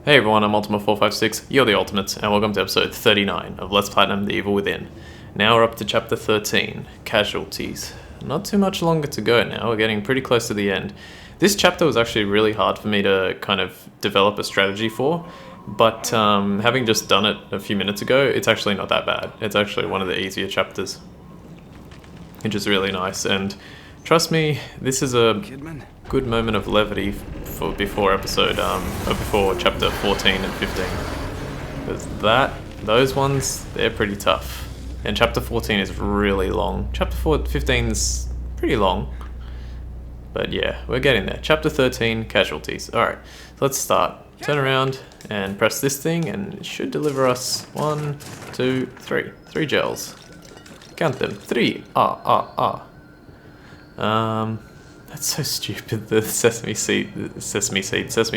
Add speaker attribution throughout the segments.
Speaker 1: Hey everyone, I'm Ultima456, you're the Ultimates, and welcome to episode 39 of Let's Platinum the Evil Within. Now we're up to chapter 13, Casualties. Not too much longer to go now, we're getting pretty close to the end. This chapter was actually really hard for me to kind of develop a strategy for, but having just done it a few minutes ago, it's actually not that bad. It's actually one of the easier chapters, which is really nice, and trust me, this is a
Speaker 2: Kidman?
Speaker 1: good moment of levity for before chapter 14 and 15. Because those ones, they're pretty tough. And chapter 14 is really long. Chapter 15's pretty long. But yeah, we're getting there. Chapter 13, Casualties. Alright, so let's start. Turn around and press this thing and it should deliver us 1, 2, 3. 3 gels. Count them. 3. That's so stupid, the Sesame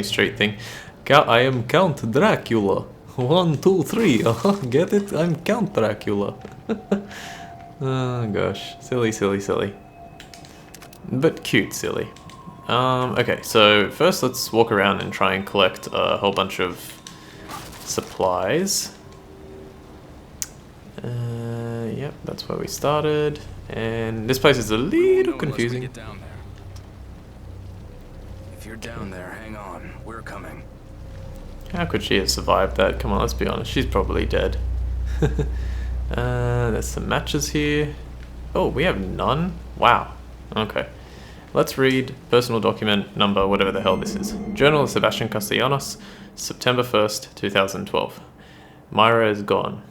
Speaker 1: Street thing. I am Count Dracula. 1, 2, 3. Get it? I'm Count Dracula. Oh gosh. Silly. But cute silly. Okay, so first let's walk around and try and collect a whole bunch of supplies. Yep, that's where we started. And this place is a little confusing.
Speaker 2: Get down there. If you're down there, hang on. We're coming.
Speaker 1: How could she have survived that? Come on, let's be honest. She's probably dead. There's some matches here. Oh, we have none? Wow. Okay. Let's read personal document number, whatever the hell this is. Journal of Sebastian Castellanos, September 1st, 2012. Myra is gone.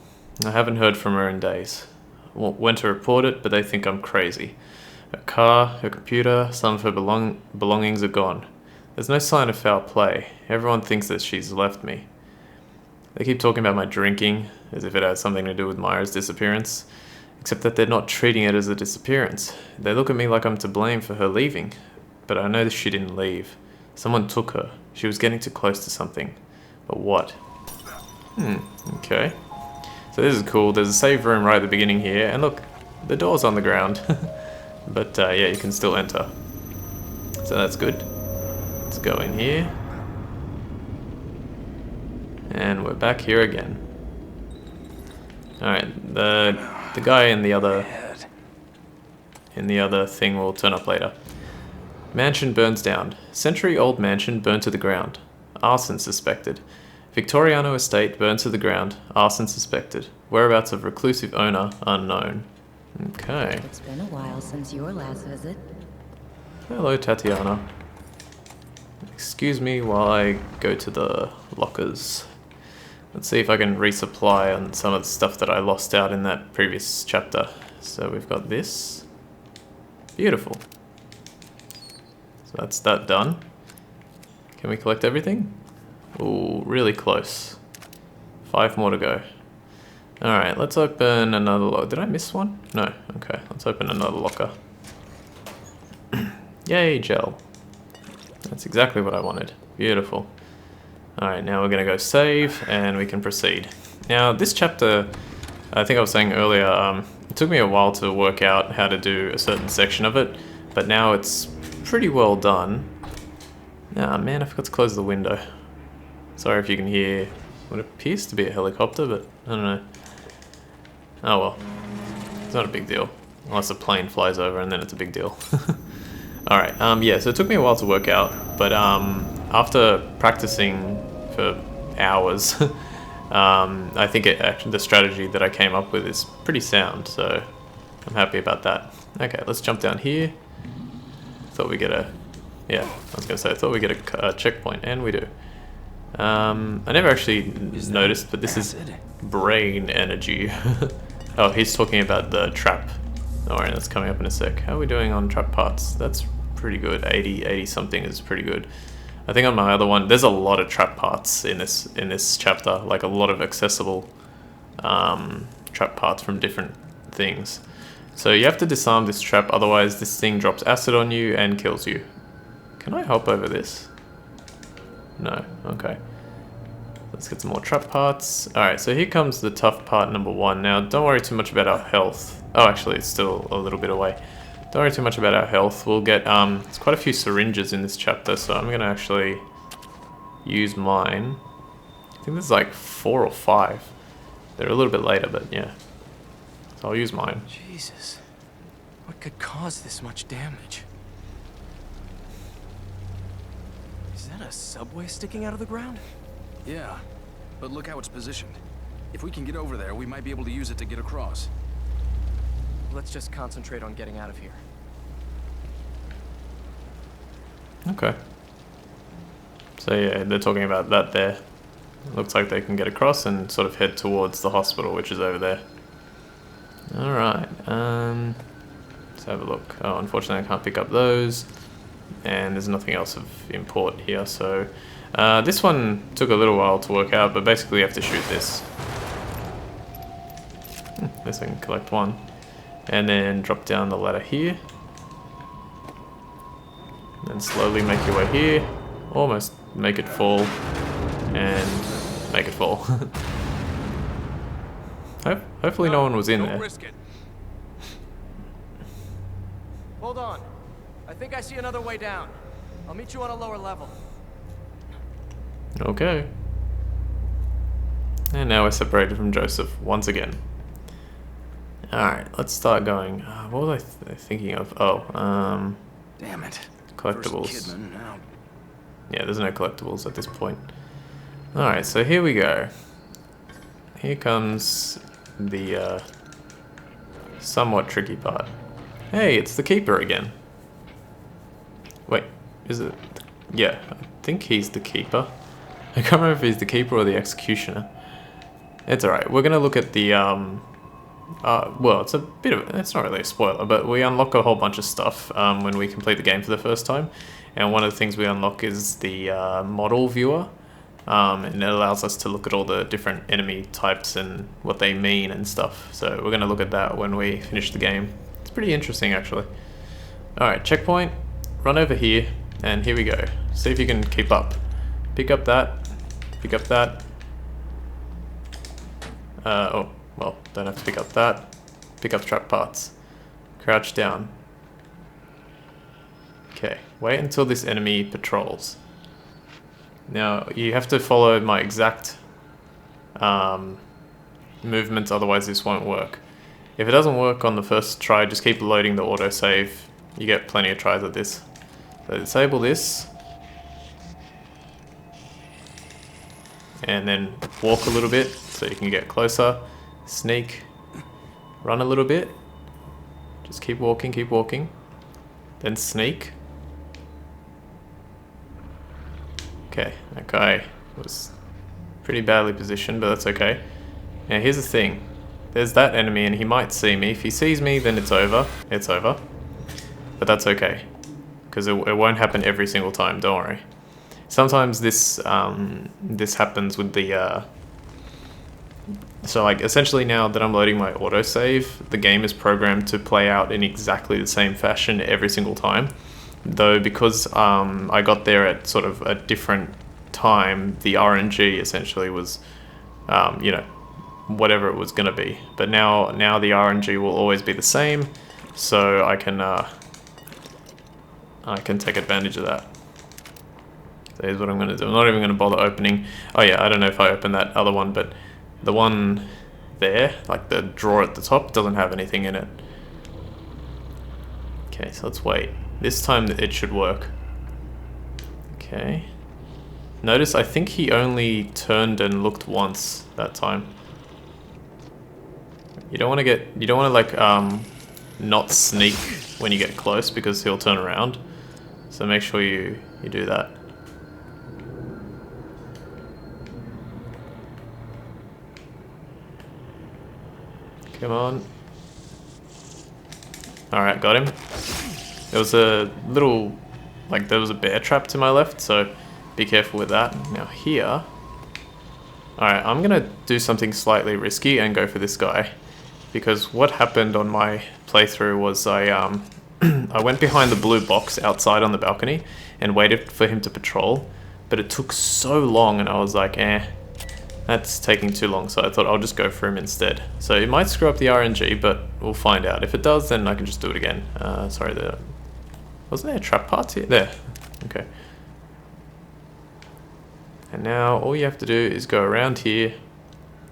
Speaker 1: I haven't heard from her in days. Went to report it, but they think I'm crazy. Her car, her computer, some of her belongings are gone. There's no sign of foul play. Everyone thinks that she's left me. They keep talking about my drinking, as if it has something to do with Myra's disappearance, except that they're not treating it as a disappearance. They look at me like I'm to blame for her leaving, but I know that she didn't leave. Someone took her. She was getting too close to something. But what? Okay. So this is cool. There's a save room right at the beginning here, and look, the door's on the ground. But yeah, you can still enter. So that's good. Let's go in here. And we're back here again. Alright, the guy in the other thing will turn up later. Mansion burns down. Century-old mansion burned to the ground. Arson suspected. Victoriano estate burned to the ground. Arson suspected. Whereabouts of reclusive owner unknown. Okay.
Speaker 3: It's been a while since your last visit.
Speaker 1: Hello, Tatiana. Excuse me while I go to the lockers. Let's see if I can resupply on some of the stuff that I lost out in that previous chapter. So we've got this. Beautiful. So that's that done. Can we collect everything? Ooh, really close. 5 more to go. Alright, let's open another locker. Did I miss one? No. Okay, let's open another locker. Yay, gel. That's exactly what I wanted. Beautiful. Alright, now we're going to go save, and we can proceed. Now, this chapter, I think I was saying earlier, it took me a while to work out how to do a certain section of it, but now it's pretty well done. Ah, man, I forgot to close the window. Sorry if you can hear what appears to be a helicopter, but I don't know. Oh well. It's not a big deal. Unless a plane flies over and then it's a big deal. Alright, yeah, so it took me a while to work out, but after practicing for hours, I think the strategy that I came up with is pretty sound, so I'm happy about that. Okay, let's jump down here. Thought we get a... Yeah, I was going to say, I thought we get a checkpoint, and we do. I never actually noticed, but this is brain energy. Oh, he's talking about the trap. Alright, that's coming up in a sec. How are we doing on trap parts? That's pretty good. 80 something is pretty good. I think on my other one, there's a lot of trap parts in this chapter, like a lot of accessible trap parts from different things. So you have to disarm this trap, otherwise this thing drops acid on you and kills you. Can I hop over this? No, okay. Let's get some more trap parts. Alright, so here comes the tough part number 1. Now, don't worry too much about our health. Oh, actually, it's still a little bit away. Don't worry too much about our health. We'll get, there's quite a few syringes in this chapter, so I'm going to actually use mine. think there's like 4 or 5. They're a little bit later, but yeah. So I'll use mine.
Speaker 2: Jesus. What could cause this much damage? Is that a subway sticking out of the ground?
Speaker 4: Yeah, but look how it's positioned. If we can get over there, we might be able to use it to get across.
Speaker 2: Let's just concentrate on getting out of here.
Speaker 1: Okay. So yeah, they're talking about that there. Looks like they can get across and sort of head towards the hospital, which is over there. Alright, let's have a look. Oh, unfortunately I can't pick up those. And there's nothing else of import here, so... this one took a little while to work out, but basically you have to shoot this. This I can collect one. And then drop down the ladder here. Then slowly make your way here. Almost make it fall. And make it fall. Hopefully no one was in there.
Speaker 2: Risk it. Hold on. I think I see another way down. I'll meet you on a lower level.
Speaker 1: Okay. And now we're separated from Joseph once again. Alright, let's start going. What was I thinking of? Oh,
Speaker 4: Damn it.
Speaker 1: collectibles.
Speaker 4: First Kidman, now.
Speaker 1: Yeah, there's no collectibles at this point. Alright, so here we go. Here comes the somewhat tricky part. Hey, it's the Keeper again. Wait, is it? Yeah, I think he's the Keeper. I can't remember if he's the Keeper or the Executioner. It's alright, we're gonna look at the, well, it's a bit of, it's not really a spoiler, but we unlock a whole bunch of stuff when we complete the game for the first time. And one of the things we unlock is the model viewer. And it allows us to look at all the different enemy types and what they mean and stuff. So we're gonna look at that when we finish the game. It's pretty interesting actually. Alright, checkpoint, run over here, and here we go. See if you can keep up. Pick up that, pick up that. Oh, well, don't have to pick up that. Pick up trap parts. Crouch down. Okay, wait until this enemy patrols. Now, you have to follow my exact movements, otherwise this won't work. If it doesn't work on the first try, just keep loading the autosave. You get plenty of tries at this. So disable this. And then walk a little bit so you can get closer. Sneak. Run a little bit. Just keep walking, keep walking. Then sneak. Okay, that guy was pretty badly positioned, but that's okay. Now here's the thing. There's that enemy and he might see me. If he sees me, then it's over. It's over. But that's okay. Because it won't happen every single time, don't worry. Sometimes this this happens with the... So like essentially now that I'm loading my autosave, the game is programmed to play out in exactly the same fashion every single time. Though because I got there at sort of a different time, the RNG essentially was, you know, whatever it was going to be. But now the RNG will always be the same, so I can take advantage of that. So here's what I'm going to do. I'm not even going to bother opening. Oh yeah, I don't know if I opened that other one, but the one there, like the drawer at the top, doesn't have anything in it. Okay, so let's wait. This time it should work. Okay. Notice I think he only turned and looked once that time. You don't want to like not sneak when you get close because he'll turn around. So make sure you do that. Come on. Alright, got him. There was a little, like there was a bear trap to my left, so be careful with that. Now here, alright, I'm gonna do something slightly risky and go for this guy. Because what happened on my playthrough was I went behind the blue box outside on the balcony and waited for him to patrol, but it took so long and I was like, that's taking too long, so I thought I'll just go for him instead. So it might screw up the RNG, but we'll find out. If it does, then I can just do it again. Sorry, wasn't there a trap part here? There. Okay. And now all you have to do is go around here.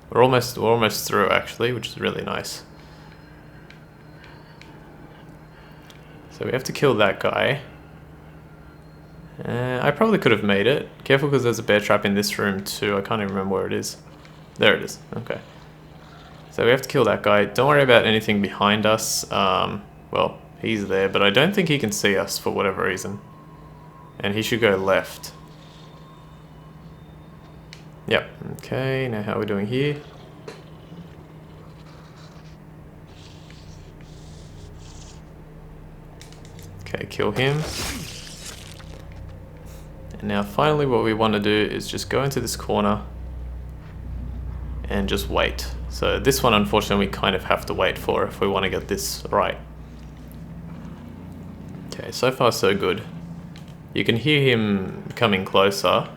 Speaker 1: We're almost through actually, which is really nice. So we have to kill that guy. I probably could have made it. Careful because there's a bear trap in this room too. I can't even remember where it is. There it is. Okay. So we have to kill that guy. Don't worry about anything behind us. Well, he's there, but I don't think he can see us for whatever reason. And he should go left. Yep. Okay, now how are we doing here? Okay, kill him. And now finally what we want to do is just go into this corner and just wait. So this one unfortunately we kind of have to wait for if we want to get this right. Okay, so far so good. You can hear him coming closer.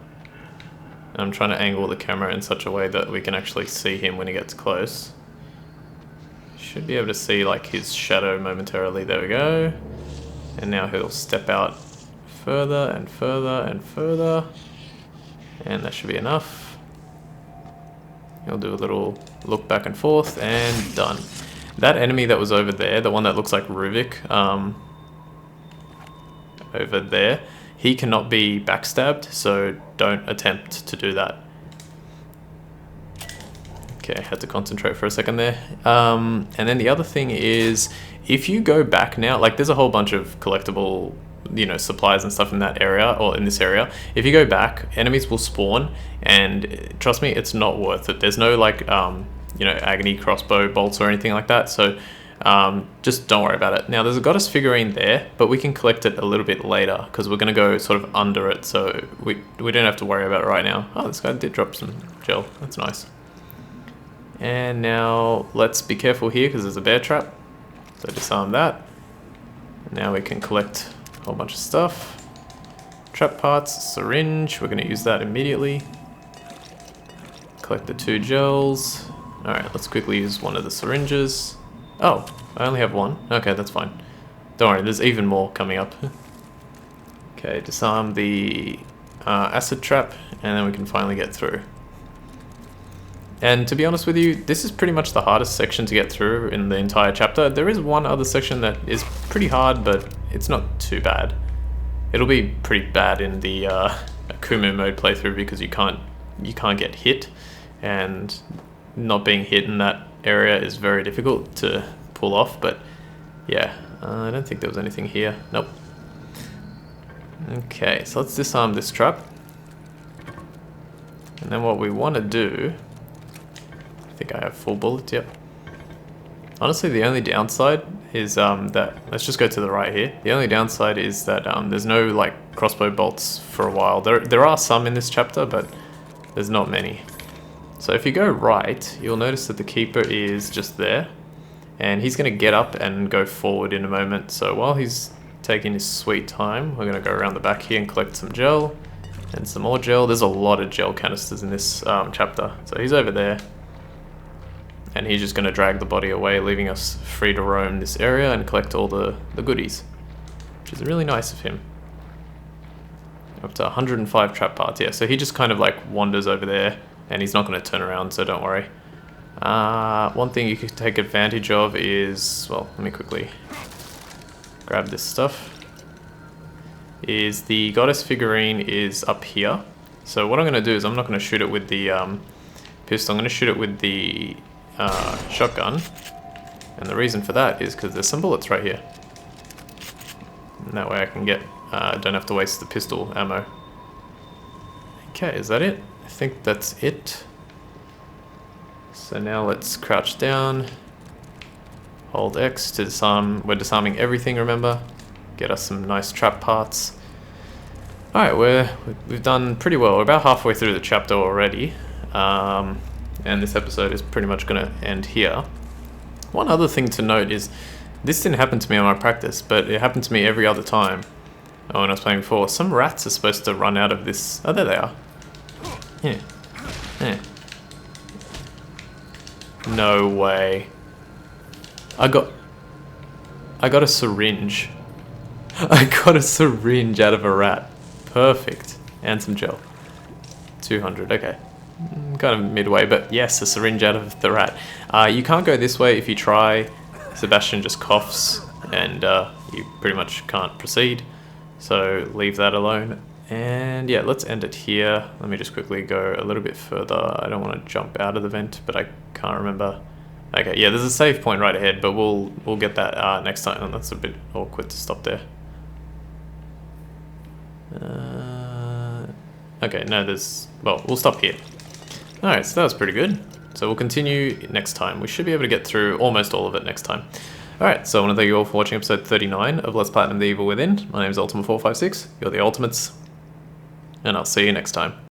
Speaker 1: I'm trying to angle the camera in such a way that we can actually see him when he gets close. Should be able to see like his shadow momentarily. There we go. And now he'll step out further and further and further. And that should be enough. He'll do a little look back and forth and done. That enemy that was over there, the one that looks like Ruvik, over there, he cannot be backstabbed, so don't attempt to do that. Okay, had to concentrate for a second there. And then the other thing is, if you go back now, like there's a whole bunch of collectible, you know, supplies and stuff in that area, or in this area. If you go back, enemies will spawn, and trust me, it's not worth it. There's no like, you know, agony crossbow bolts or anything like that, so just don't worry about it. Now there's a goddess figurine there, but we can collect it a little bit later, because we're going to go sort of under it, so we don't have to worry about it right now. Oh, this guy did drop some gel, that's nice. And now let's be careful here, because there's a bear trap, so disarm that. Now we can collect a whole bunch of stuff. Trap parts, syringe, we're going to use that immediately. Collect the 2 gels. Alright, let's quickly use one of the syringes. Oh, I only have one. Okay, that's fine. Don't worry, there's even more coming up. Okay, disarm the acid trap, and then we can finally get through. And to be honest with you, this is pretty much the hardest section to get through in the entire chapter. There is one other section that is pretty hard, but it's not too bad. It'll be pretty bad in the Akumu mode playthrough, because you can't get hit, and not being hit in that area is very difficult to pull off. But yeah, I don't think there was anything here. Nope. Okay, so let's disarm this trap, and then what we want to do, I think I have full bullets. Yep. Honestly, the only downside is that, let's just go to the right here. The only downside is that there's no like crossbow bolts for a while. There are some in this chapter, but there's not many. So if you go right, you'll notice that the keeper is just there, and he's going to get up and go forward in a moment. So while he's taking his sweet time, we're going to go around the back here and collect some gel and some more gel. There's a lot of gel canisters in this chapter. So he's over there, and he's just going to drag the body away, leaving us free to roam this area and collect all the goodies, which is really nice of him. Up to 105 trap parts, yeah. So he just kind of like wanders over there, and he's not going to turn around, so don't worry. One thing you could take advantage of is, well, let me quickly grab this stuff, is the goddess figurine is up here. So what I'm going to do is, I'm not going to shoot it with the pistol, I'm going to shoot it with the shotgun, and the reason for that is because there's some bullets right here, and that way I can get, don't have to waste the pistol ammo. Okay, is that it? I think that's it. So now let's crouch down, hold X to disarm. We're disarming everything, remember? Get us some nice trap parts. Alright, we've done pretty well. We're about halfway through the chapter already. And this episode is pretty much going to end here. One other thing to note is, this didn't happen to me on my practice, but it happened to me every other time when I was playing before. Some rats are supposed to run out of this. Oh, there they are. Yeah. Yeah. No way. I got a syringe. I got a syringe out of a rat. Perfect. And some gel. 200, okay. Kind of midway, but yes, a syringe out of the rat. You can't go this way. If you try, Sebastian just coughs and you pretty much can't proceed. So leave that alone. And yeah, let's end it here. Let me just quickly go a little bit further. I don't want to jump out of the vent, but I can't remember. Okay, yeah, there's a save point right ahead, but we'll get that next time. And that's a bit awkward to stop there. Okay, no, well, we'll stop here. Alright, so that was pretty good. So we'll continue next time. We should be able to get through almost all of it next time. Alright, so I want to thank you all for watching episode 39 of Let's Platinum the Evil Within. My name is Ultima456, you're the Ultimates, and I'll see you next time.